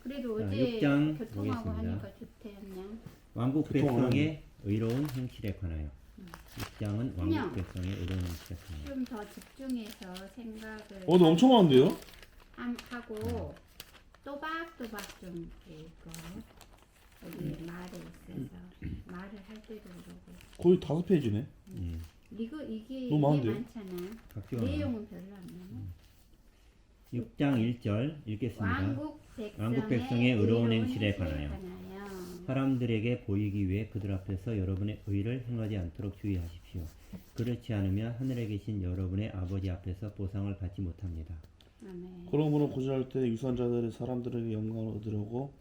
그래도 자, 어제 6장 교통하고 보겠습니다. 하니까 좋대요. 왕국 교통은 백성의 의로운 행실에 관하여. 6장은 그냥 왕국 백성의 의로운 행실에 관하여. 좀 더 집중해서 생각을 너 엄청 많은데요? 하고 또박또박 좀 읽어. 여기 말에 있어서 말을 할 때도 그러고. 거의 5페이지네. 이게 너무 많은데요? 많잖아. 각기가 내용은 별로 안 많아. 6장 1절 읽겠습니다. 왕국 백성의 의로운 행실에 행실에 관하여. 사람들에게 보이기 위해 그들 앞에서 여러분의 의를 행하지 않도록 주의하십시오. 그렇지 않으면 하늘에 계신 여러분의 아버지 앞에서 보상을 받지 못합니다. 아멘. 그러므로 구제할 때 유선자들이 사람들에게 영광을 얻으려고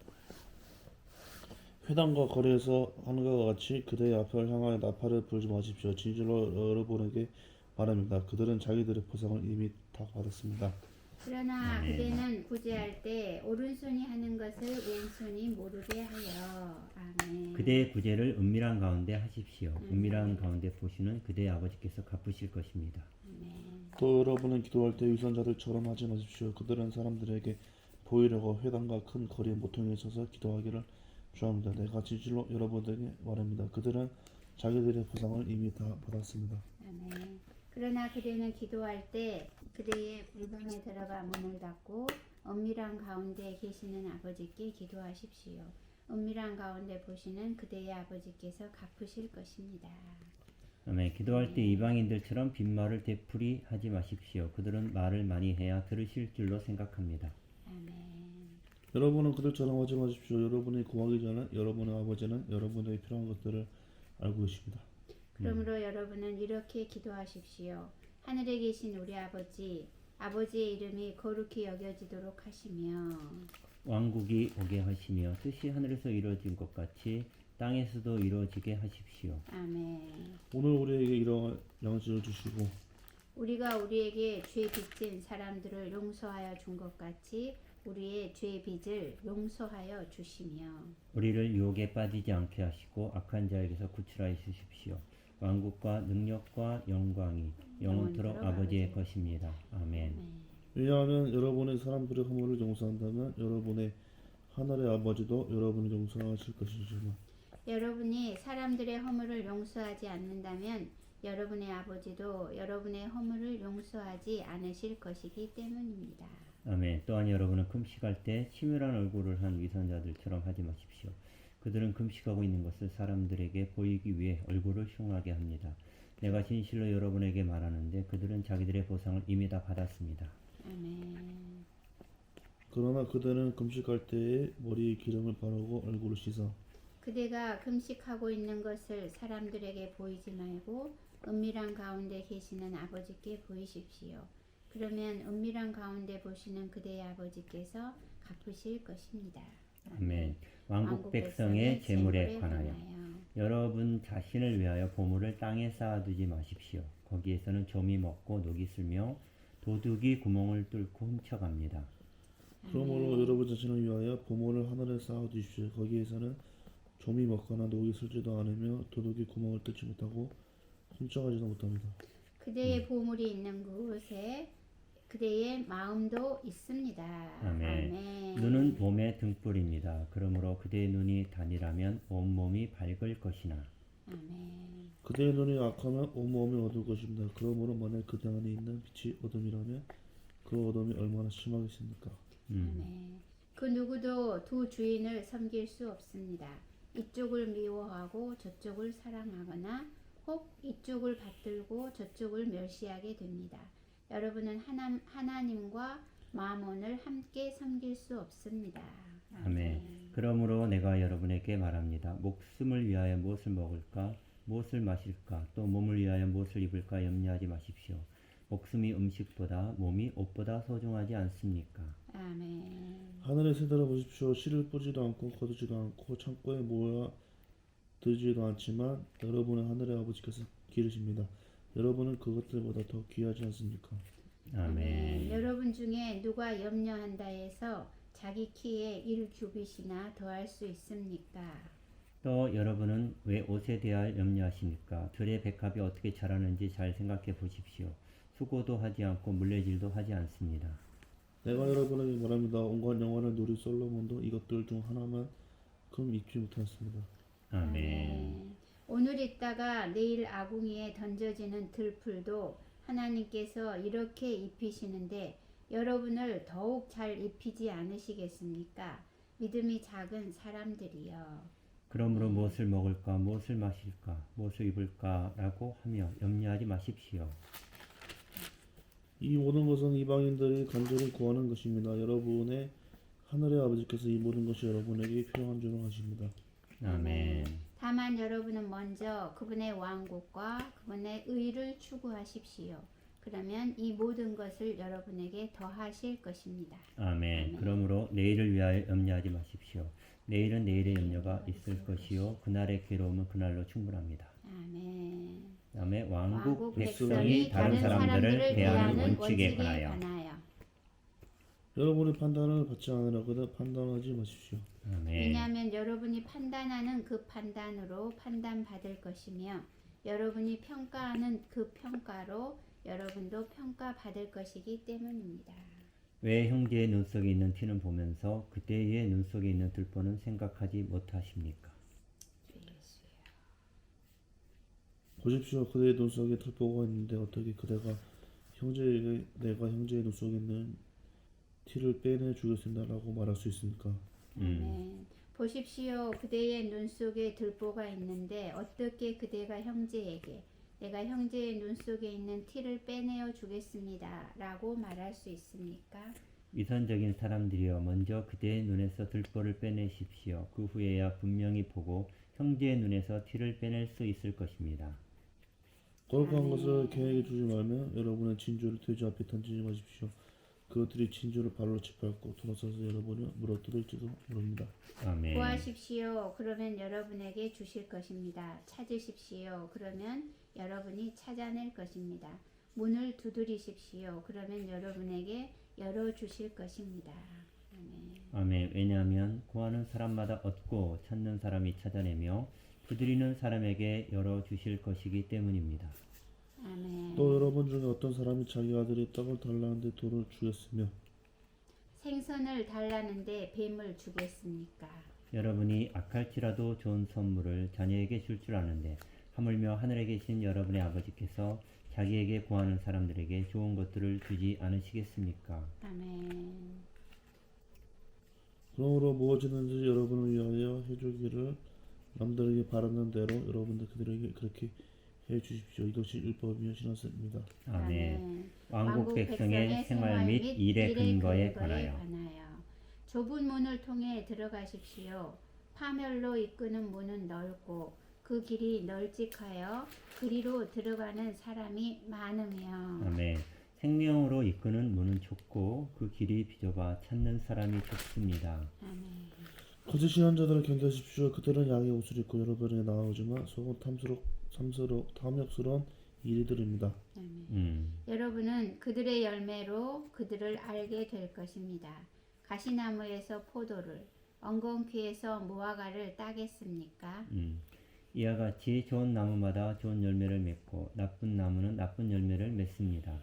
회당과 거리에서 하는 것과 같이 그대의 앞을 향하여 나팔을 불지 마십시오. 진실로 여러분에게 말합니다. 그들은 자기들의 보상을 이미 다 받았습니다. 그러나 아멘. 그대는 구제할 때 오른손이 하는 것을 왼손이 모르게 하여. 아멘. 그대의 구제를 은밀한 가운데 하십시오. 은밀한 가운데 보시는 그대의 아버지께서 갚으실 것입니다. 또 여러분은 기도할 때 유선자들처럼 하지 마십시오. 그들은 사람들에게 보이려고 회당과 큰 거리 모퉁이에 서서 기도하기를 좋아합니다. 내가 진실로 여러분에게 말합니다. 그들은 자기들의 보상을 이미 다 받았습니다. 아멘. 그러나 그대는 기도할 때 그대의 물방에 들어가 문을 닫고 은밀한 가운데 계시는 아버지께 기도하십시오. 은밀한 가운데 보시는 그대의 아버지께서 갚으실 것입니다. 아멘. 기도할 때 이방인들처럼 빈말을 되풀이하지 마십시오. 그들은 말을 많이 해야 들으실 줄로 생각합니다. 아멘. 여러분은 그들처럼 하지 마십시오. 여러분이 구하기 전에 여러분의 아버지는 여러분에게 필요한 것들을 알고 계십니다. 그러므로 여러분은 이렇게 기도하십시오. 하늘에 계신 우리 아버지, 아버지의 이름이 거룩히 여겨지도록 하시며 왕국이 오게 하시며 뜻이 하늘에서 이루어진 것 같이 땅에서도 이루어지게 하십시오. 아멘. 오늘 우리에게 이러한 양식을 주시고 우리가 우리에게 죄 빚진 사람들을 용서하여 준 것 같이 우리의 죄 빚을 용서하여 주시며 우리를 유혹에 빠지지 않게 하시고 악한 자에게서 구출하여 주십시오. 왕국과 능력과 영광이 영원토록 아버지의 것입니다. 아멘. 왜냐하면 여러분의 사람들의 허물을 용서한다면 여러분의 하늘의 아버지도 여러분을 용서하실 것이지만 여러분이 사람들의 허물을 용서하지 않는다면 여러분의 아버지도 여러분의 허물을 용서하지 않으실 것이기 때문입니다. 아멘. 또한 여러분은 금식할 때 치밀한 얼굴을 한 위선자들처럼 하지 마십시오. 그들은 금식하고 있는 것을 사람들에게 보이기 위해 얼굴을 흉하게 합니다. 내가 진실로 여러분에게 말하는데 그들은 자기들의 보상을 이미 다 받았습니다. 아멘. 그러나 그들은 금식할 때에 머리에 기름을 바르고 얼굴을 씻어 그대가 금식하고 있는 것을 사람들에게 보이지 말고 은밀한 가운데 계시는 아버지께 보이십시오. 그러면 은밀한 가운데 보시는 그대의 아버지께서 갚으실 것입니다. 아멘. 왕국 백성의 재물에 관하여 여러분 자신을 위하여 보물을 땅에 쌓아두지 마십시오. 거기에서는 좀이 먹고 녹이 슬며 도둑이 구멍을 뚫고 훔쳐갑니다. 그러므로 여러분 자신을 위하여 보물을 하늘에 쌓아두십시오. 거기에서는 좀이 먹거나 녹이 슬지도 않으며 도둑이 구멍을 뚫지 못하고 훔쳐가지도 못합니다. 그대의 보물이 있는 곳에 그대의 마음도 있습니다. 아멘. 눈은 몸의 등불입니다. 그러므로 그대의 눈이 단이라면 온몸이 밝을 것이나 아멘. 그대의 눈이 악하면 온몸이 어두울 것입니다. 그러므로 만약 그대 안에 있는 빛이 어둠이라면 그 어둠이 얼마나 심하겠습니까? 아멘. 그 누구도 두 주인을 섬길 수 없습니다. 이쪽을 미워하고 저쪽을 사랑하거나 혹 이쪽을 받들고 저쪽을 멸시하게 됩니다. 여러분은 하나님과 마몬을 함께 섬길 수 없습니다. 아멘. 그러므로 내가 여러분에게 말합니다. 목숨을 위하여 무엇을 먹을까, 무엇을 마실까, 또 몸을 위하여 무엇을 입을까 염려하지 마십시오. 목숨이 음식보다 몸이 옷보다 소중하지 않습니까? 아멘. 하늘의 새들을 보십시오. 씨를 뿌지도 않고 거두지도 않고 창고에 모아 들지도 않지만 여러분은 하늘의 아버지께서 기르십니다. 여러분은 그것들보다 더 귀하지 않습니까? 아멘. 여러분 중에 누가 염려한다 해서 자기 키에 1규빗이나 더할 수 있습니까? 또 여러분은 왜 옷에 대하여 염려하십니까? 들의 백합이 어떻게 자라는지 잘 생각해 보십시오. 수고도 하지 않고 물레질도 하지 않습니다. 내가 여러분에게 말합니다. 온갖 영화를 누린 솔로몬도 이것들 중 하나만큼 입지 못하였습니다. 아멘. 오늘 있다가 내일 아궁이에 던져지는 들풀도 하나님께서 이렇게 입히시는데 여러분을 더욱 잘 입히지 않으시겠습니까? 믿음이 작은 사람들이여. 그러므로 무엇을 먹을까, 무엇을 마실까, 무엇을 입을까라고 하며 염려하지 마십시오. 이 모든 것은 이방인들이 간절히 구하는 것입니다. 여러분의 하늘의 아버지께서 이 모든 것이 여러분에게 필요한 줄을 아십니다. 아멘. 다만 여러분은 먼저 그분의 왕국과 그분의 의를 추구하십시오. 그러면 이 모든 것을 여러분에게 더하실 것입니다. 아멘. 그러므로 내일을 위하여 염려하지 마십시오. 내일은 내일의 염려가 있을 것이요 그날의 괴로움은 그날로 충분합니다. 아멘. 다음에 왕국 왕국 백성이 다른 사람들을 대하는 원칙에 관하여. 여러분의 판단을 받지 않으려거든 판단하지 마십시오. 아멘. 왜냐하면 여러분이 판단하는 그 판단으로 판단받을 것이며 여러분이 평가하는 그 평가로 여러분도 평가받을 것이기 때문입니다. 왜 형제의 눈 속에 있는 티는 보면서 그때의 눈 속에 있는 들보는 생각하지 못하십니까? 보십시오. 그대의 눈 속에 들보가 있는데 어떻게 내가 형제의 눈 속에 있는 티를 빼내 주겠습니다라고 말할 수 있습니까? 아멘. 보십시오. 그대의 눈 속에 들보가 있는데 어떻게 그대가 형제에게 내가 형제의 눈 속에 있는 티를 빼내어 주겠습니다. 라고 말할 수 있습니까? 위선적인 사람들이여 먼저 그대의 눈에서 들보를 빼내십시오. 그 후에야 분명히 보고 형제의 눈에서 티를 빼낼 수 있을 것입니다. 거룩한 것을 개에게 주지 말며 여러분의 진주를 돼지 앞에 던지지 마십시오. 그것들이 진주를 발로 짓밟고 돌아서서 여러분을 무너뜨릴지도 모릅니다. 아멘. 구하십시오. 그러면 여러분에게 주실 것입니다. 찾으십시오. 그러면 여러분이 찾아낼 것입니다. 문을 두드리십시오. 그러면 여러분에게 열어주실 것입니다. 아멘. 아멘. 왜냐하면 구하는 사람마다 얻고 찾는 사람이 찾아내며 두드리는 사람에게 열어주실 것이기 때문입니다. 아멘. 또 여러분 중에 어떤 사람이 자기 아들이 떡을 달라는데 돌을 주겠으며 생선을 달라는데 뱀을 주겠습니까? 여러분이 악할지라도 좋은 선물을 자녀에게 줄 줄 아는데 하물며 하늘에 계신 여러분의 아버지께서 자기에게 구하는 사람들에게 좋은 것들을 주지 않으시겠습니까? 아멘. 그러므로 무엇이든지 여러분을 위하여 해주기를 남들에게 바라는 대로 여러분도 그들에게 그렇게 해 주십시오. 이것이 율법이며 신앙입니다. 아멘. 왕국 백성의 생활 및 일의 근거에 관하여. 좁은 문을 통해 들어가십시오. 파멸로 이끄는 문은 넓고 그 길이 널찍하여 그리로 들어가는 사람이 많으며. 아멘. 생명으로 이끄는 문은 좁고 그 길이 비좁아 찾는 사람이 좁습니다. 아멘. 거짓 신앙자들을 경계하십시오. 그들은 양의 옷을 입고 여러분에게 나아오지만 속은 탐욕스러운 이리들입니다. 여러분은 그들의 열매로 그들을 알게 될 것입니다. 가시나무에서 포도를, 엉겅퀴에서 무화과를 따겠습니까? 이와 같이 좋은 나무마다 좋은 열매를 맺고 나쁜 나무는 나쁜 열매를 맺습니다.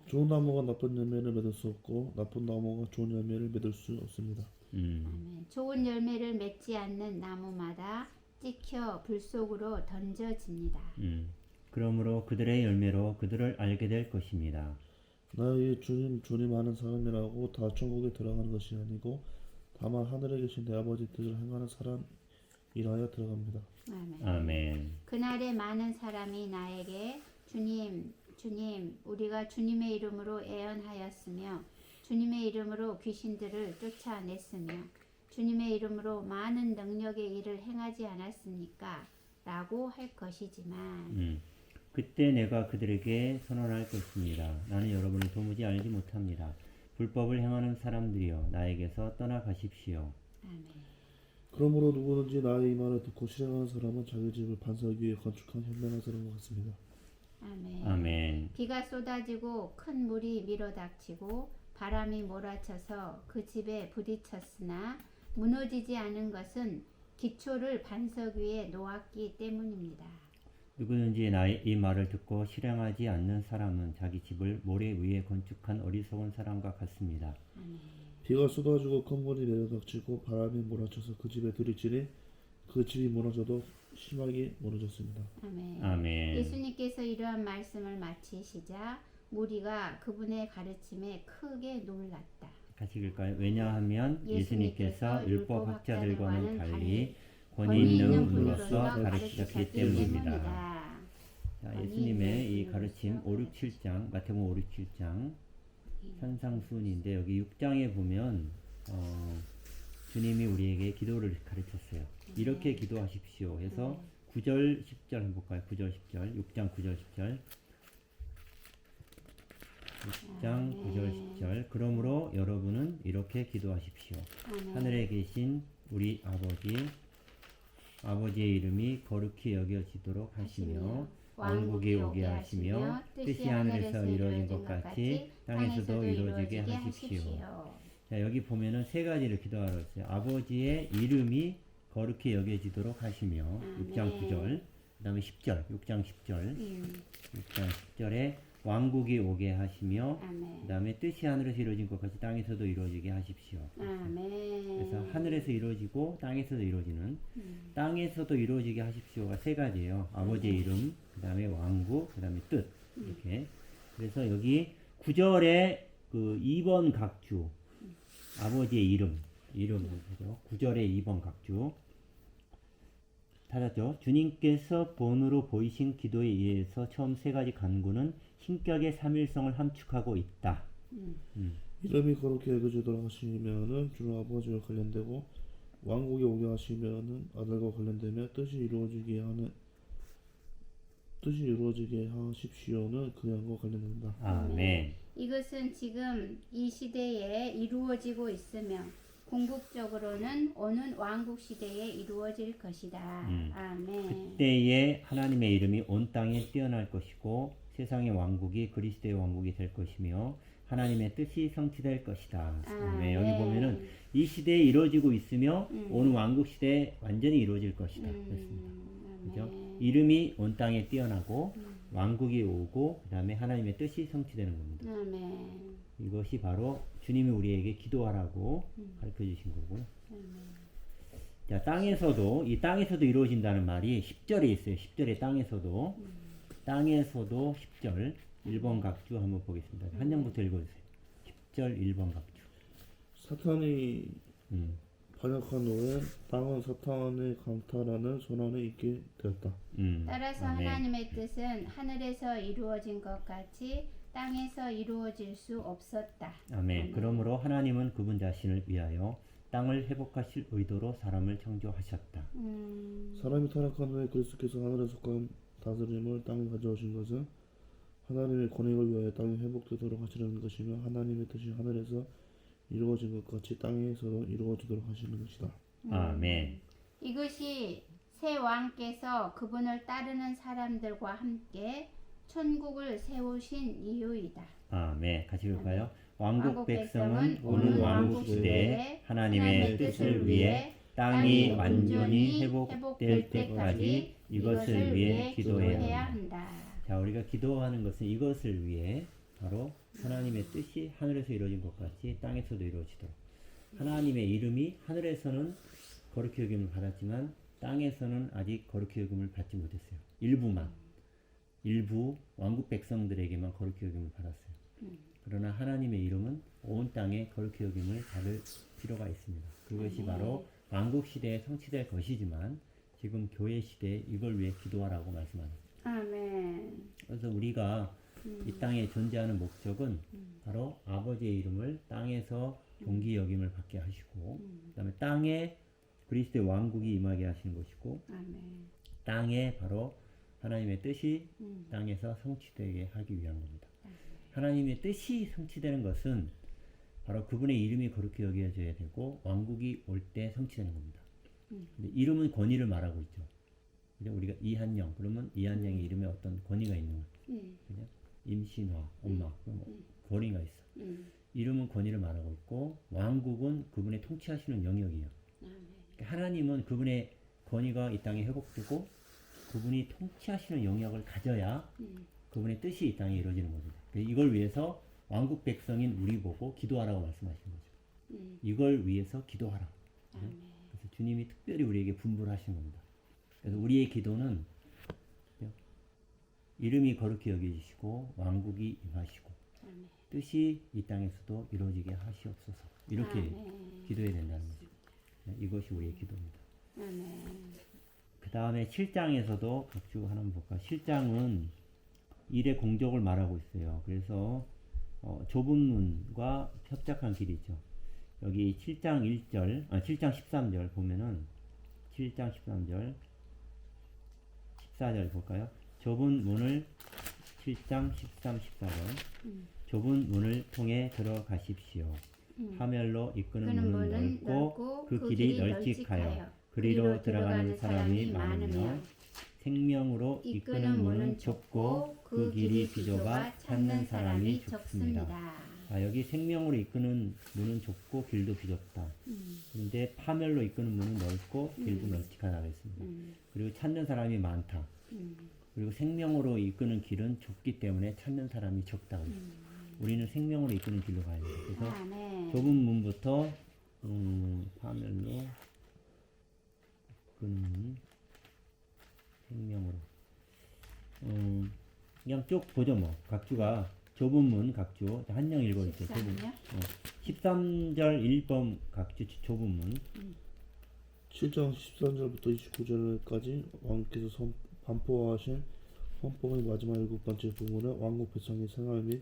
좋은 나무가 나쁜 열매를 맺을 수 없고 나쁜 나무가 좋은 열매를 맺을 수 없습니다. 아멘. 좋은 열매를 맺지 않는 나무마다 찍혀 불 속으로 던져집니다. 그러므로 그들의 열매로 그들을 알게 될 것입니다. 나의 주님 하는 사람이라고 다 천국에 들어가는 것이 아니고 다만 하늘에 계신 내 아버지 뜻을 행하는 사람이라야 들어갑니다. 아멘. 아멘. 그날에 많은 사람이 나에게 주님, 주님, 우리가 주님의 이름으로 애언하였으며 주님의 이름으로 귀신들을 쫓아냈으며 주님의 이름으로 많은 능력의 일을 행하지 않았습니까? 라고 할 것이지만 그때 내가 그들에게 선언할 것입니다. 나는 여러분을 도무지 알지 못합니다. 불법을 행하는 사람들이여 나에게서 떠나가십시오. 아멘. 그러므로 누구든지 나의 이 말을 듣고 실행하는 사람은 자기 집을 반석 위에 건축한 현명한 사람과 같습니다. 아멘. 아멘. 비가 쏟아지고 큰 물이 밀어닥치고 바람이 몰아쳐서 그 집에 부딪혔으나 무너지지 않은 것은 기초를 반석 위에 놓았기 때문입니다. 누구든지 나의 이 말을 듣고 실행하지 않는 사람은 자기 집을 모래 위에 건축한 어리석은 사람과 같습니다. 비가 쏟아지고 큰 물이 내려닥치고 바람이 몰아쳐서 그 집에 들이치니 그 집이 무너져도 심하게 무너졌습니다. 아멘. 아멘. 예수님께서 이러한 말씀을 마치시자 무리가 그분의 가르침에 크게 놀랐다. 같이 읽을까요? 왜냐하면 예수님께서 율법학자들과는 달리 권위 권위 있는 있는 분으로서 분으로서 가르치셨기 가르치셨기 때문입니다. 때문이다. 자, 권위 예수님의 있는 이 가르침 분으로서 5, 6, 7장 마태복음 5, 6, 7장 산상수훈인데 여기 6장에 보면 주님이 우리에게 기도를 가르쳤어요. 이렇게 기도하십시오 해서 9절 10절 한번 볼까요? 9절 10절 6장 9절 10절 6장 9절 10절 그러므로 여러분은 이렇게 기도하십시오. 아멘. 하늘에 계신 우리 아버지의 이름이 거룩히 여겨지도록 하시며 왕국이 오게 하시며 뜻이 하늘에서 이루어진 것 같이 땅에서도 이루어지게 하십시오. 자, 여기 보면은 세 가지를 기도하라고 했어요. 아버지의 이름이 거룩히 여겨지도록 하시며 6장 9절 그 다음에 10절 6장 10절 6장 10절에 왕국이 오게 하시며 아멘. 그 다음에 뜻이 하늘에서 이루어진 것 같이 땅에서도 이루어지게 하십시오. 아멘. 그래서 하늘에서 이루어지고 땅에서도 이루어지는 땅에서도 이루어지게 하십시오가 세 가지예요. 아버지의 이름, 그 다음에 왕국, 그 다음에 뜻 이렇게. 그래서 여기 9절에 그 2번 각주 아버지의 이름이죠. 9절에 2번 각주 찾았죠. 주님께서 본으로 보이신 기도에 의해서 처음 세 가지 간구는 신격의 삼일성을 함축하고 있다. 이름이 거룩히 여겨지도록 하시면은 주 아버지와 관련되고 왕국이 오게 하시면은 아들과 관련되며 뜻이 이루어지게 하십시오는 그 양과 관련된다. 아멘. 이것은 지금 이 시대에 이루어지고 있으며 궁극적으로는 오는 왕국 시대에 이루어질 것이다. 아멘. 그때에 하나님의 이름이 온 땅에 뛰어날 것이고 세상의 왕국이 그리스도의 왕국이 될 것이며 하나님의 뜻이 성취될 것이다. 아멘. 여기 보면은 이 시대에 이루어지고 있으며 오는 왕국 시대에 완전히 이루어질 것이다. 그렇습니다. 그죠? 이름이 온 땅에 뛰어나고 왕국이 오고 그 다음에 하나님의 뜻이 성취되는 겁니다. 아멘. 이것이 바로 주님이 우리에게 기도하라고 가르쳐 주신 거고요. 자, 땅에서도 이 땅에서도 이루어진다는 말이 10절에 있어요. 10절에 땅에서도 10절 1번 각주 한번 보겠습니다. 한 장부터 읽어주세요. 10절 1번 각주. 사탄이 반역한 후에 땅은 사탄의 강탈하는 손안에 있게 되었다. 따라서 아멘. 하나님의 뜻은 하늘에서 이루어진 것 같이 땅에서 이루어질 수 없었다. 아멘. 그러므로 하나님은 그분 자신을 위하여 땅을 회복하실 의도로 사람을 창조하셨다. 사람이 타락한 후에 그리스도께서 하늘에 속한 다스림을 땅에 가져오신 것은 하나님의 권익을 위하여 땅이 회복되도록 하시려는 것이며 하나님의 뜻이 하늘에서 이루어진 것 같이 땅에서도 이루어지도록 하시는 것이다. 아멘. 이것이 새 왕께서 그분을 따르는 사람들과 함께 천국을 세우신 이유이다. 아멘. 같이 읽을까요? 왕국 왕국 백성은 백성은 오는 오는 왕국 왕국 시대에 시대에 하나님의 뜻을 위해 땅이 완전히 회복될 때까지 이것을 위해 기도해야 한다. 한다. 자, 우리가 기도하는 것은 이것을 위해 바로 하나님의 뜻이 하늘에서 이루어진 것 같이 땅에서도 이루어지도록. 하나님의 이름이 하늘에서는 거룩히 여김을 받았지만 땅에서는 아직 거룩히 여김을 받지 못했어요. 일부 왕국 백성들에게만 거룩히 여김을 받았어요. 그러나 하나님의 이름은 온 땅에 거룩히 여김을 받을 필요가 있습니다. 그것이 바로 왕국 시대에 성취될 것이지만 지금 교회 시대에 이걸 위해 기도하라고 말씀하는 거예요. 아멘. 그래서 우리가 이 땅에 존재하는 목적은 바로 아버지의 이름을 땅에서 존귀 여김을 받게 하시고 그 다음에 땅에 그리스도의 왕국이 임하게 하시는 것이고 아멘. 땅에 바로 하나님의 뜻이 땅에서 성취되게 하기 위한 겁니다. 하나님의 뜻이 성취되는 것은 바로 그분의 이름이 거룩히 여겨져야 되고 왕국이 올 때 성취되는 겁니다. 근데 이름은 권위를 말하고 있죠. 그죠? 우리가 이한영 그러면 이한영의 이름에 어떤 권위가 있는 거죠. 그죠? 임신화, 엄마 권위가 있어. 이름은 권위를 말하고 있고 왕국은 그분의 통치하시는 영역이에요. 그러니까 하나님은 그분의 권위가 이 땅에 회복되고 그분이 통치하시는 영역을 가져야 그분의 뜻이 이 땅에 이루어지는 겁니다. 이걸 위해서 왕국 백성인 우리 보고 기도하라고 말씀하시는 거죠. 이걸 위해서 기도하라. 아멘. 그래서 주님이 특별히 우리에게 분부를 하신 겁니다. 그래서 우리의 기도는 이름이 거룩히 여겨지시고 왕국이 임하시고 아멘. 뜻이 이 땅에서도 이루어지게 하시옵소서. 이렇게 아멘. 기도해야 된다는 거죠. 이것이 우리의 기도입니다. 아멘. 그 다음에 7장에서도 각주 하나만 볼까? 7장은 일의 공적을 말하고 있어요. 그래서 좁은 문과 협착한 길이죠. 여기 7장 13절 보면은 7장 13절 14절 볼까요? 좁은 문을 7장 13, 14절 좁은 문을 통해 들어가십시오. 하멜로 이끄는 문은 넓고 그 길이 널찍하여 그리로 들어가는 사람이 많으며 생명으로 이끄는 문은 좁고 그 길이 비좁아 찾는 사람이 적습니다. 여기 생명으로 이끄는 문은 좁고 길도 비좁다. 그런데 파멸로 이끄는 문은 넓고 길도 널찍하다고 했습니다. 그리고 찾는 사람이 많다. 그리고 생명으로 이끄는 길은 좁기 때문에 찾는 사람이 적다고 했습니다. 우리는 생명으로 이끄는 길로 가야 돼요. 그래서 아멘. 좁은 문부터 파멸로 이끄는 생명으로 그냥 쭉 보죠. 뭐 각주가 좁은 문 각주 한영 읽어주세요. 좁은 13절 1번 각주 좁은 문 7장 13절부터 29절까지 왕께서 반포하신 헌법의 마지막 7번째 부분은 왕국 백성의 생활 및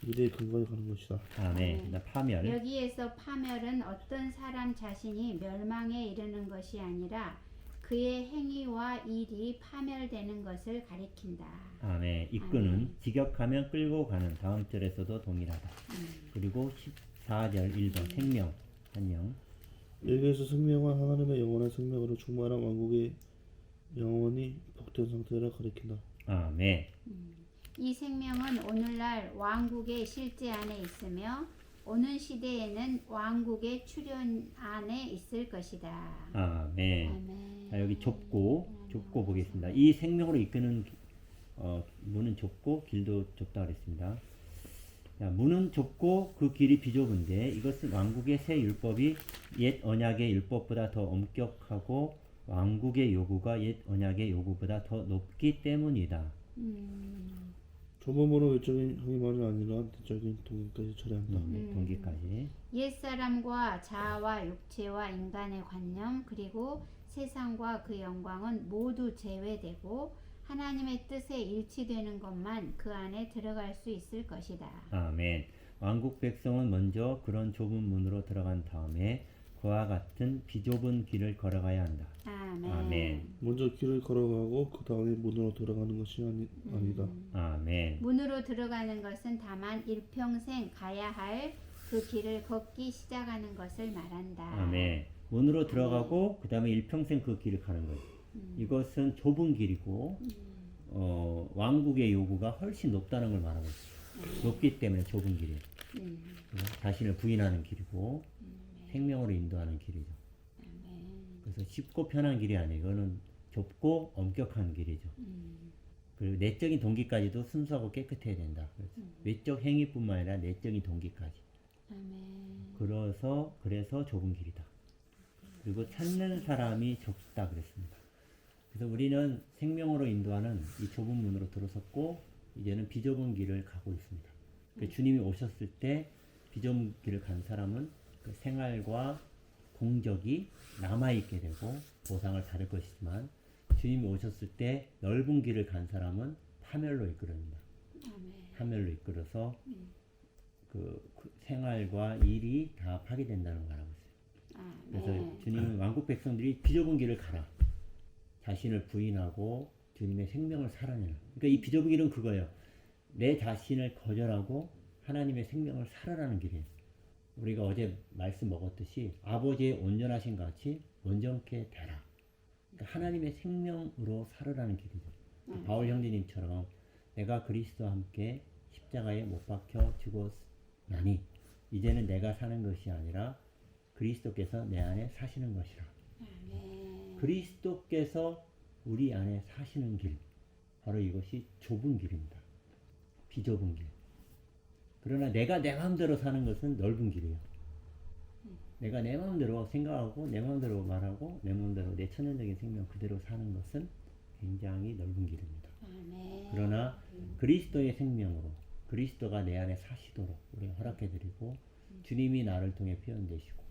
미래의 근거에 가는 것이다. 아멘. 파멸. 여기에서 파멸은 어떤 사람 자신이 멸망에 이르는 것이 아니라 그의 행위와 일이 파멸되는 것을 가리킨다. 아멘. 이끄는 직역하면 끌고 가는 다음 절에서도 동일하다. 그리고 14절 1번 생명 한영 여기에서 생명은 하나님의 영원한 생명으로 충만한 왕국의 영원히 복된 상태를 가리킨다. 아멘. 이 생명은 오늘날 왕국의 실제 안에 있으며 오는 시대에는 왕국의 출현 안에 있을 것이다. 아멘. 아멘. 자, 여기 좁고 보겠습니다. 이 생명으로 이끄는 문은 좁고 길도 좁다 그랬습니다. 자, 문은 좁고 그 길이 비좁은데 이것은 왕국의 새 율법이 옛 언약의 율법보다 더 엄격하고 왕국의 요구가 옛 언약의 요구보다 더 높기 때문이다. 좁은 문은 외적인 행위만이 아니라 내적인 동기까지 처리한다. 동기까지. 옛사람과 자아와 육체와 인간의 관념 그리고 세상과 그 영광은 모두 제외되고 하나님의 뜻에 일치되는 것만 그 안에 들어갈 수 있을 것이다. 아멘. 왕국 백성은 먼저 그런 좁은 문으로 들어간 다음에 그와 같은 비좁은 길을 걸어가야 한다. 아멘. 아멘. 먼저 길을 걸어가고 그 다음에 문으로 들어가는 것이 아니다. 아멘. 문으로 들어가는 것은 다만 일평생 가야 할 그 길을 걷기 시작하는 것을 말한다. 아멘. 문으로 들어가고 그 다음에 일평생 그 길을 가는 거예요. 이것은 좁은 길이고 왕국의 요구가 훨씬 높다는 걸 말하고 있어요. 높기 때문에 좁은 길이에요. 자신을 부인하는 길이고 생명으로 인도하는 길이죠. 그래서 쉽고 편한 길이 아니에요. 이거는 좁고 엄격한 길이죠. 그리고 내적인 동기까지도 순수하고 깨끗해야 된다. 외적 행위뿐만 아니라 내적인 동기까지. 그래서 좁은 길이다. 그리고 찾는 사람이 적다 그랬습니다. 그래서 우리는 생명으로 인도하는 이 좁은 문으로 들어섰고 이제는 비좁은 길을 가고 있습니다. 주님이 오셨을 때 비좁은 길을 간 사람은 그 생활과 공적이 남아있게 되고 보상을 받을 것이지만 주님이 오셨을 때 넓은 길을 간 사람은 파멸로 이끌어집니다. 파멸로 이끌어서 그 생활과 일이 다 파괴된다는 걸 알고 있어요. 그래서 주님은 왕국 백성들이 비좁은 길을 가라. 자신을 부인하고 주님의 생명을 살아내는. 그러니까 이 비좁은 길은 그거예요. 내 자신을 거절하고 하나님의 생명을 살아라는 길이에요. 우리가 어제 말씀 먹었듯이 아버지의 온전하신 같이 온전케 되라. 그러니까 하나님의 생명으로 살아라는 길이죠. 바울 형제님처럼 내가 그리스도와 함께 십자가에 못 박혀 죽었나니 이제는 내가 사는 것이 아니라 그리스도께서 내 안에 사시는 것이라. 그리스도께서 우리 안에 사시는 길, 바로 이것이 좁은 길입니다. 비좁은 길. 그러나 내가 내 마음대로 사는 것은 넓은 길이에요. 내가 내 마음대로 생각하고 내 마음대로 말하고 내 마음대로 내 천연적인 생명 그대로 사는 것은 굉장히 넓은 길입니다. 아멘. 그러나 그리스도의 생명으로 그리스도가 내 안에 사시도록 우리가 허락해드리고 주님이 나를 통해 표현되시고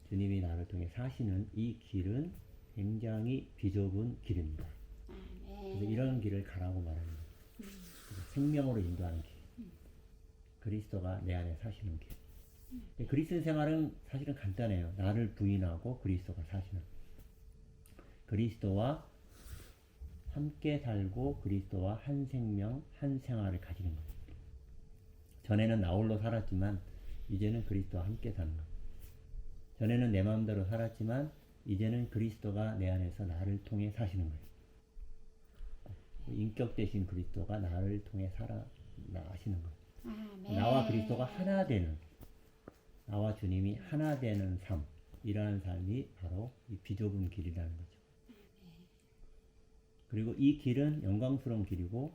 주님이 나를 통해 사시는 이 길은 굉장히 비좁은 길입니다. 그래서 아멘. 이런 길을 가라고 말합니다. 생명으로 인도하는 길. 그리스도가 내 안에 사시는 길. 그리스도 생활은 사실은 간단해요. 나를 부인하고 그리스도가 사시는. 그리스도와 함께 살고 그리스도와 한 생명, 한 생활을 가지는 거예요. 전에는 나 홀로 살았지만 이제는 그리스도와 함께 사는 거예요. 전에는 내 마음대로 살았지만 이제는 그리스도가 내 안에서 나를 통해 사시는 거예요. 인격 대신 그리스도가 나를 통해 나시는 거예요. 아멘. 나와 그리스도가 하나 되는, 나와 주님이 하나 되는 삶, 이러한 삶이 바로 이 비좁은 길이라는 거죠. 그리고 이 길은 영광스러운 길이고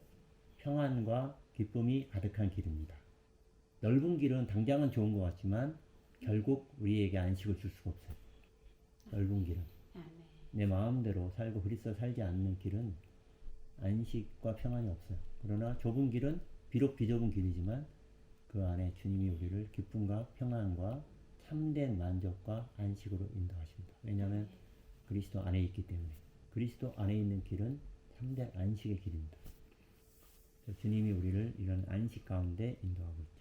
평안과 기쁨이 가득한 길입니다. 넓은 길은 당장은 좋은 것 같지만 결국 우리에게 안식을 줄 수가 없어요. 넓은 길은. 아멘. 내 마음대로 살고 그리스도 살지 않는 길은 안식과 평안이 없어요. 그러나 좁은 길은 비록 비좁은 길이지만 그 안에 주님이 우리를 기쁨과 평안과 참된 만족과 안식으로 인도하십니다. 왜냐하면 그리스도 안에 있기 때문에. 그리스도 안에 있는 길은 참된 안식의 길입니다. 주님이 우리를 이런 안식 가운데 인도하고 있죠.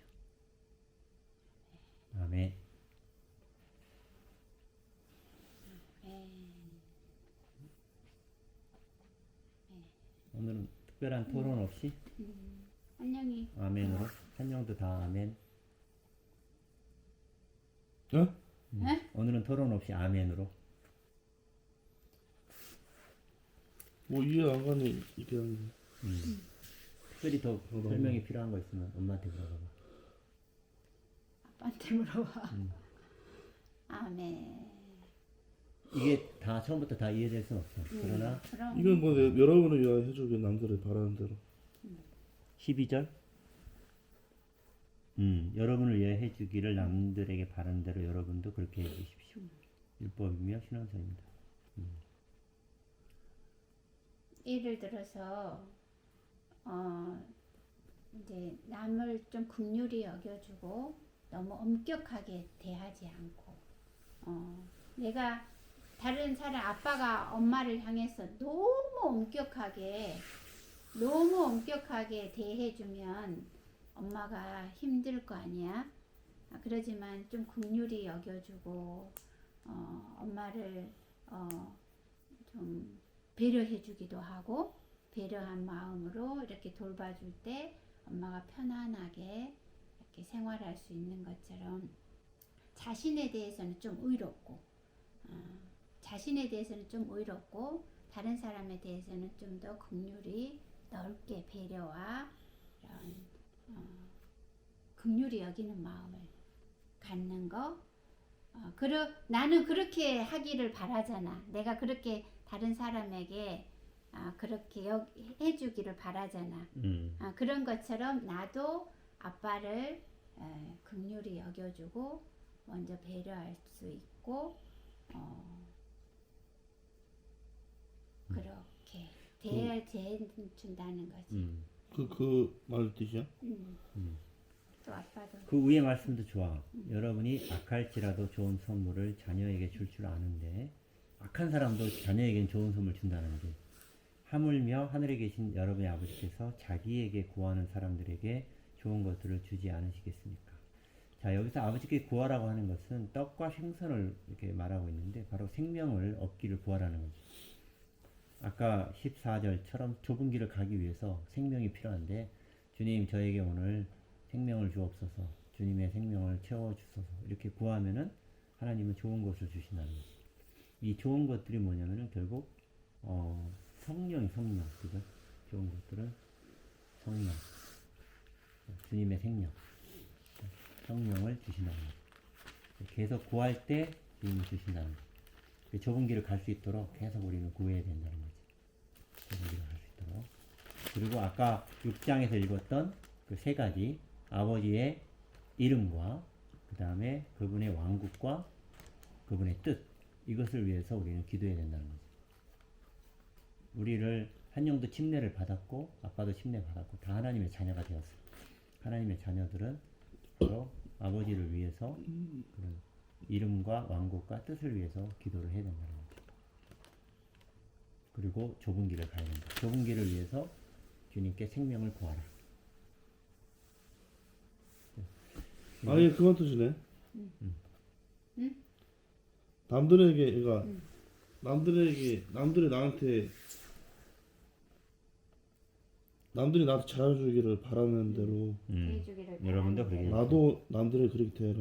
아멘. 오늘은 특별한 토론 없이 안녕히. 아멘으로 한 명도 다 아멘. 네? 오늘은 토론 없이 아멘으로. 뭐 이해 안 가니 이게 안 특별히 더 설명이 필요한 거 있으면 엄마한테 물어봐봐. 아빠한테 물어봐. 아멘. 이게 다 처음부터 다 이해될 수는 없어. 그러나 그럼 이건 뭐 여러분을 위하여 해주게 남들이 바라는 대로 12절 여러분을 위해 해주기를 남들에게 바라는 대로 여러분도 그렇게 해주십시오. 율법이며 신앙서입니다. 예를 들어서 이제 남을 좀 긍휼히 여겨주고 너무 엄격하게 대하지 않고 내가 다른 사람 아빠가 엄마를 향해서 너무 엄격하게 대해주면 엄마가 힘들 거 아니야. 그러지만 좀 긍휼히 여겨주고 엄마를 좀 배려해주기도 하고 배려한 마음으로 이렇게 돌봐줄 때 엄마가 편안하게 이렇게 생활할 수 있는 것처럼 자신에 대해서는 좀 의롭고 다른 사람에 대해서는 좀 더 긍휼히 넓게 배려와 이런 긍휼히 여기는 마음을 갖는 거. 나는 그렇게 하기를 바라잖아. 내가 그렇게 다른 사람에게 그렇게 해주기를 바라잖아. 그런 것처럼 나도 아빠를 긍휼히 여겨주고 먼저 배려할 수 있고 그렇게 대해준다는 거지. 그 말 뜻이야? 또 아빠도 그 위의 말씀도 좋아. 여러분이 악할지라도 좋은 선물을 자녀에게 줄 줄 아는데 악한 사람도 자녀에게는 좋은 선물 준다는 게 하물며 하늘에 계신 여러분의 아버지께서 자기에게 구하는 사람들에게 좋은 것들을 주지 않으시겠습니까? 자, 여기서 아버지께 구하라고 하는 것은 떡과 생선을 이렇게 말하고 있는데 바로 생명을 얻기를 구하라는 거죠. 아까 14절처럼 좁은 길을 가기 위해서 생명이 필요한데 주님 저에게 오늘 생명을 주옵소서, 주님의 생명을 채워주소서 이렇게 구하면은 하나님은 좋은 것을 주신다는 거죠. 이 좋은 것들이 뭐냐면은 결국 성령, 그죠? 좋은 것들은 성령, 주님의 생명, 성령을 주신다는 거죠. 계속 구할 때 주님이 주신다는 거죠. 좁은 길을 갈 수 있도록 계속 우리는 구해야 된다는 거죠. 우리가 할 수 있도록. 그리고 아까 6장에서 읽었던 그 세 가지 아버지의 이름과 그 다음에 그분의 왕국과 그분의 뜻 이것을 위해서 우리는 기도해야 된다는 거죠. 우리를 한영도 침례를 받았고 아빠도 침례 받았고 다 하나님의 자녀가 되었어요. 하나님의 자녀들은 바로 아버지를 위해서 그런 이름과 왕국과 뜻을 위해서 기도를 해야 된다는 거죠. 그리고 좁은 길을 가야 된다. 좁은 길을 위해서 주님께 생명을 구하라. 아니 그건 뜻이네. 남들에게 그러니까 남들이 남들이 나한테 잘해주기를 바라는 대로 대해주기를 여러분도 바라는 그러게 대로. 나도 남들에게 그렇게 대해라.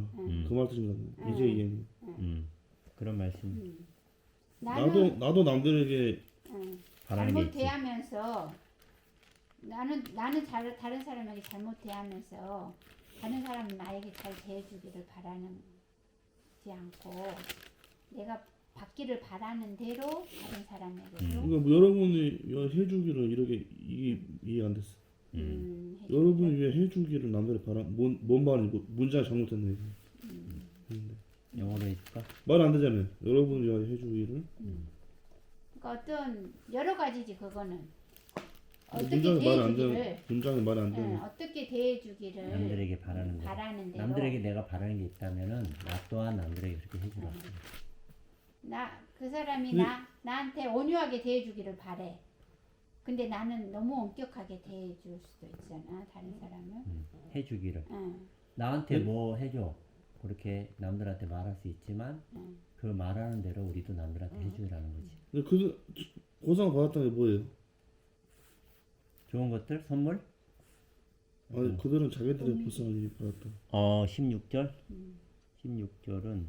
그 말 뜻인 것 이제 이해해. 그런 말씀 나도 남들에게 바라는 게 잘못 있지. 대하면서 나는 다른 사람에게 잘못 대하면서 다른 사람이 나에게 잘 대해주기를 바라지 않고 내가 받기를 바라는 대로 다른 사람에게도 그러니까 뭐 여러분이 해주기를 이렇게 이해 안 됐어. 해주기를. 여러분이 왜 해주기를 남들에게 바라 뭔 말이고 문장 잘못됐네. 영어로 해줄까? 말 안 되잖아요. 여러분이 왜 해주기를 그러니까 어떤 여러 가지지 그거는 어떻게 문장에 말 안 대해주기를 되는 문장에 말 안 되는 어떻게 대해주기를 남들에게 바라는 거. 바라는 대로 남들에게 내가 바라는 게 있다면은 나 또한 남들에게 그렇게 해주라. 그 사람이 네. 나한테 온유하게 대해주기를 바래. 근데 나는 너무 엄격하게 대해줄 수도 있잖아 다른 사람을. 해주기를. 응. 나한테 뭐 해줘. 그렇게 남들한테 말할 수 있지만 그 말하는 대로 우리도 남들한테 해주라는 거지. 근데 그 보상 받았다는 게 뭐예요? 좋은 것들 선물? 아니 그들은 자기들의 보상을 이미 받았다. 16절? 16절은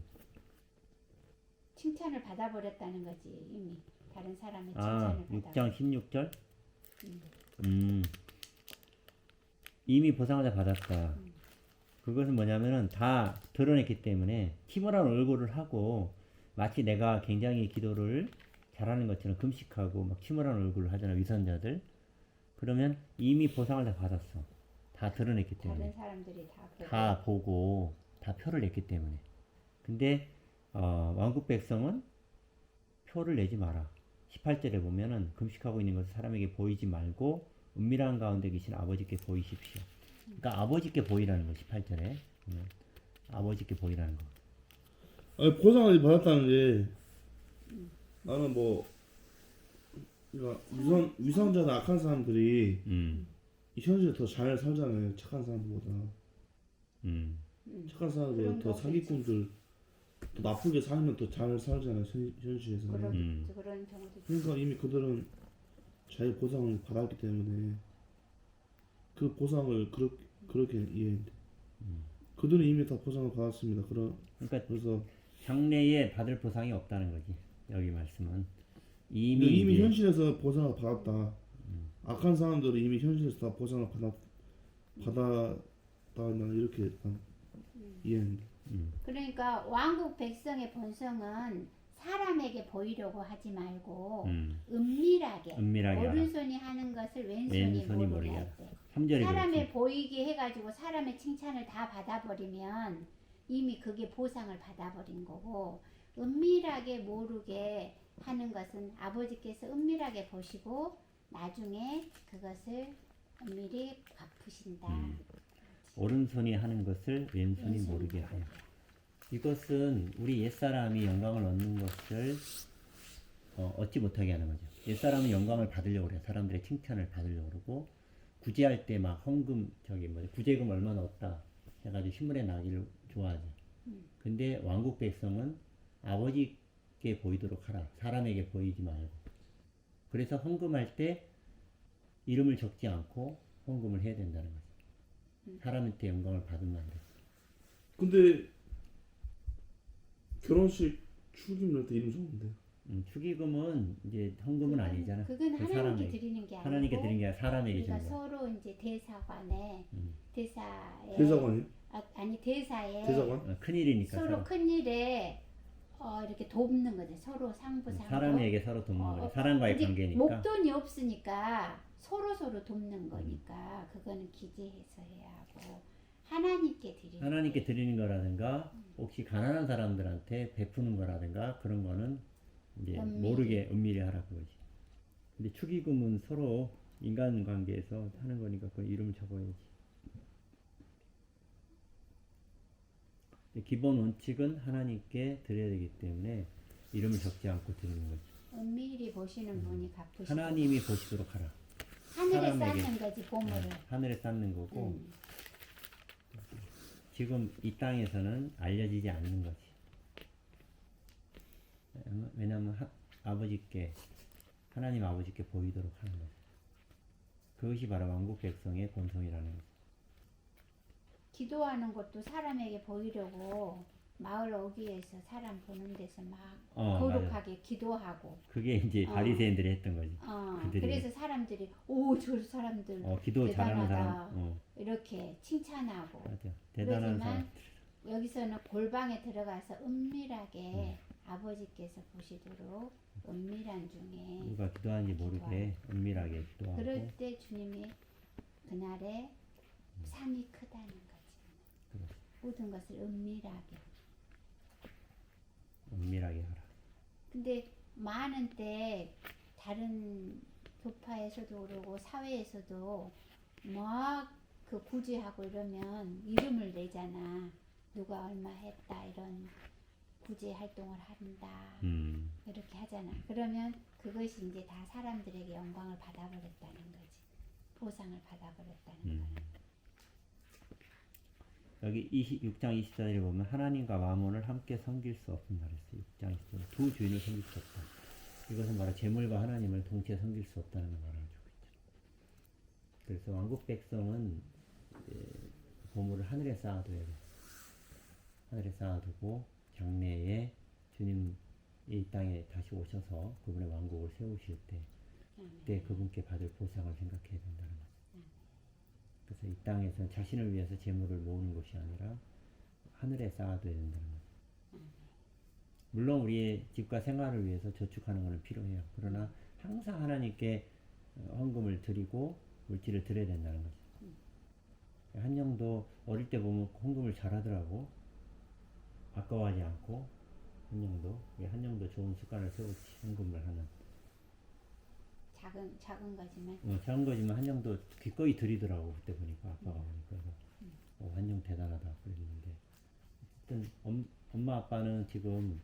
칭찬을 받아버렸다는 거지 이미 다른 사람의 아, 칭찬을 6장 16절? 이미 보상을 다 받았다. 그것은 뭐냐면은 다 드러냈기 때문에 티모란 얼굴을 하고 마치 내가 굉장히 기도를 잘하는 것처럼 금식하고 막 침울한 얼굴을 하잖아 위선자들. 그러면 이미 보상을 다 받았어. 다 드러냈기 때문에. 다른 사람들이 다 보고 다 표를 냈기 때문에. 근데 왕국 백성은 표를 내지 마라. 18절에 보면은 금식하고 있는 것을 사람에게 보이지 말고 은밀한 가운데 계신 아버지께 보이십시오. 그러니까 아버지께 보이라는 거 18절에 아버지께 보이라는 거. 아니 보상을 받았다는 게 나는 뭐 그러니까 위선자나 악한 사람들이 이 현실에 더 잘 살잖아요. 착한 사람들보다. 착한 사람들이 그런 더 경우도 사기꾼들 더 나쁘게 살면 더 잘 살잖아요. 현실에서. 그런 경우도 그러니까 이미 그들은 자기 보상을 받았기 때문에 그 보상을 그렇게 이해해야 돼. 그들은 이미 다 보상을 받았습니다. 그러니까 그래서 장래에 받을 보상이 없다는 거지. 여기 말씀은 이미 이제 현실에서 보상을 받았다. 악한 사람들은 이미 현실에서 다 보상을 받았다. 이렇게 이해합니다. 그러니까 왕국 백성의 본성은 사람에게 보이려고 하지 말고 은밀하게 은밀하게 하라. 오른손이 하는 것을 왼손이 왼손이 모르게 모르게 할 때. 3절에 사람의 그렇지. 보이게 해가지고 사람의 칭찬을 다 받아버리면 이미 그게 보상을 받아버린 거고 은밀하게 모르게 하는 것은 아버지께서 은밀하게 보시고 나중에 그것을 은밀히 갚으신다. 오른손이 하는 것을 왼손이 왼손이 모르게 하여. 이것은 우리 옛사람이 영광을 얻는 것을 얻지 못하게 하는 거죠. 옛사람은 영광을 받으려고 그래요. 사람들의 칭찬을 받으려고 그러고 구제할 때 막 헌금 구제금 얼마나 얻다 해가지고 신문에 나기를 좋아하지. 근데 왕국 백성은 아버지께 보이도록 하라. 사람에게 보이지 말고. 그래서 헌금할 때 이름을 적지 않고 헌금을 해야 된다는 거지. 사람한테 영광을 받으면 안 돼. 근데 결혼식 축의금 낼 때 이름 적는데. 축의금은 이제 헌금은 아니잖아. 그건 그 하나님께 사람에게. 드리는 게 아니고 하나님께 드리는 게 아니라 사람에게 우리가 주는 거야. 서로 이제 대사관에 대사관이요? 아니 대사에 대사관? 큰일이니까 서로 사람. 큰일에 이렇게 돕는 거죠. 서로 상부 상부. 사람에게 서로 돕는 어, 거예요. 사람과의 이제 관계니까. 목돈이 없으니까 서로 돕는 거니까 그거는 기재해서 해야 하고 하나님께 드리는 하나님께 드리는 거라든가 혹시 가난한 사람들한테 베푸는 거라든가 그런 거는 이제 은밀히. 모르게 은밀히 하라는 거지. 근데 축의금은 서로 인간 관계에서 하는 거니까 그 이름을 적어야지. 기본 원칙은 하나님께 드려야 되기 때문에 이름을 적지 않고 드리는 거지. 은밀히 보시는 분이 갚으시고 하나님이 보시도록 하라. 하늘에 사람에게. 쌓는 거지 보물을. 하늘에 쌓는 거고 음. 지금 이 땅에서는 알려지지 않는 거지. 왜냐하면 아버지께 하나님 아버지께 보이도록 하는 거지. 그것이 바로 왕국 백성의 본성이라는 거지. 기도하는 것도 사람에게 보이려고 마을 어귀에서 사람 보는 데서 막 맞아. 거룩하게 기도하고 그게 이제 바리새인들이 했던 거지. 그들이. 그래서 사람들이 오 저 사람들 기도 잘하는 대단하다. 사람. 이렇게 칭찬하고 맞아. 대단한 그러지만 사람. 여기서는 골방에 들어가서 은밀하게 아버지께서 보시도록 은밀한 중에 누가 기도하는지 모르게 은밀하게 기도하고 그럴 때 주님이 그날의 상이 크다는 거지. 그래. 모든 것을 은밀하게. 은밀하게 하라. 근데 많은 때 다른 교파에서도 그러고 사회에서도 막 그 구제하고 이러면 이름을 내잖아. 누가 얼마 했다 이런 구제 활동을 한다. 이렇게 하잖아. 그러면 그것이 이제 다 사람들에게 영광을 받아버렸다는 거지. 보상을 받아버렸다는 거야. 여기 6장 24절에 보면 하나님과 마몬을 함께 섬길 수 없다 그랬어요. 6장 24절. 두 주인을 섬길 수 없다. 이것은 바로 재물과 하나님을 동시에 섬길 수 없다는 말을 주고 있죠. 그래서 왕국 백성은 보물을 하늘에 쌓아둬야 돼. 하늘에 쌓아두고 장래에 주님 이 땅에 다시 오셔서 그분의 왕국을 세우실 때 그때 그분께 받을 보상을 생각해야 된다는 거죠. 그래서 이 땅에서는 자신을 위해서 재물을 모으는 것이 아니라 하늘에 쌓아둬야 된다는 거죠. 물론 우리의 집과 생활을 위해서 저축하는 것은 필요해요. 그러나 항상 하나님께 헌금을 드리고 물질을 드려야 된다는 거죠. 한영도 어릴 때 보면 헌금을 잘하더라고. 아까워하지 않고 한영도 좋은 습관을 세웠지. 헌금을 하는. 작은 거지만. 작은 거지만 한영도 기꺼이 드리더라고. 그때 보니까 아빠가 보니까 그래서 한영 대단하다 그랬는데. 하여튼 엄마 아빠는 지금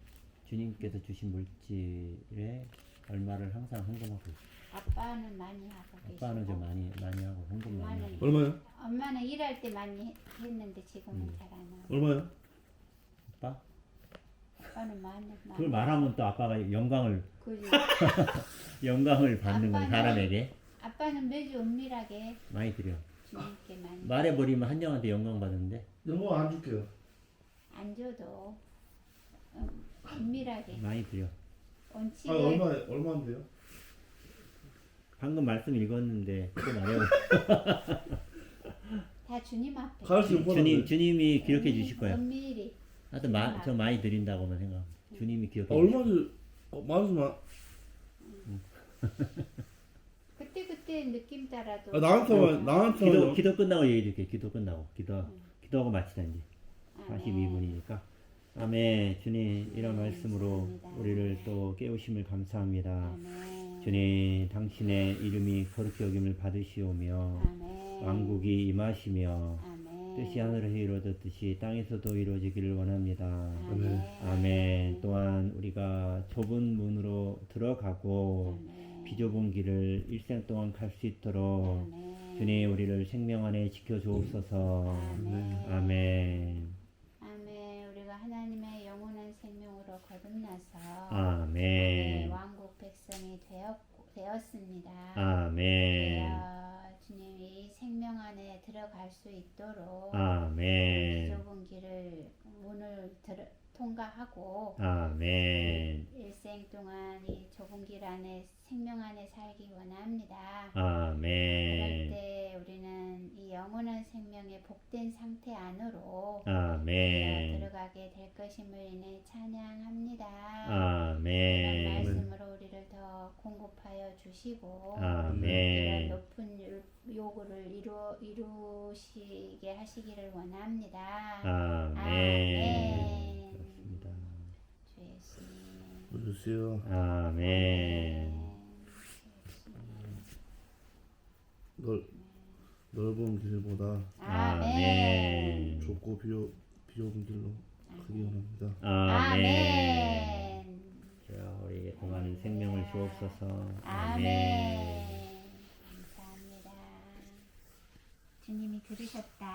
주님께서 주신 물질에 얼마를 항상 헌금하고 있어. 아빠는 많이 하고 계시고. 아빠는 좀 많이 하고 헌금 많이 엄마는 하고. 얼마요? 엄마는 일할 때 많이 했는데 지금은 잘 안 하고. 얼마요? 아빠? 아빠는 많이. 그걸 말하면 또 아빠가 영광을 그지. 받는 건 아빠는- 사람에게 아빠는 매주 은밀하게 많이 드려. 주님께 많이. 말해버리면 한영한테 영광 받는데 영어 안 줄게요. 안 줘도 은밀하게 많이 드려. 원칙을 얼마인데요? 방금 말씀 읽었는데 또 말해요. 다 주님 앞에. 가르치 주님이 기록해 주실 거예요. 은밀히. 하여튼 저 많이 드린다고만 생각. 주님이 기억해 주실 얼마지? 말하지마. 그때 느낌 따라도. 나한테 기도 끝나고 얘기해 줄게. 기도 끝나고 기도하고 마치자 이제. 42분이니까. 아멘. 주님 이런 말씀으로 우리를 또 깨우심을 감사합니다. 아멘. 주님 당신의 이름이 거룩히 여김을 받으시오며 아멘. 왕국이 임하시며 아멘. 뜻이 하늘에서 이루어졌듯이 땅에서도 이루어지기를 원합니다. 아멘. 아멘. 또한 우리가 좁은 문으로 들어가고 아멘. 비좁은 길을 일생 동안 갈 수 있도록 아멘. 주님 우리를 생명 안에 지켜주옵소서. 아멘. 아멘. 아멘. 우리가 하나님의 영원한 생명으로 거듭나서 아멘. 왕국 백성이 되었습니다. 아멘. 주님이 생명 안에 들어갈 수 있도록 아멘. 좁은 길을 문을 통과하고 아멘. 일생 인생 동안 이 좁은 길 안에 생명 안에 살기 원합니다. 그럴 아멘. 때 우리는 이 영원한 생명의 복된 상태 안으로 아멘. 들어가게 될 것임을 인해 찬양합니다. 이런 아멘. 말씀으로 우리를 더 공급하여 주시고 이런 아멘. 높은 요구를 이루시게 하시기를 원합니다. 아멘. 아멘. 그렇습니다. 주 예수님. 주시오. 아멘. 넓은 길보다 아멘. 좁고 비좁은 길로 가기 원합니다. 아멘. 주여 우리에게 동하는 생명을 주옵소서. 아멘. 감사합니다. 주님이 들으셨다.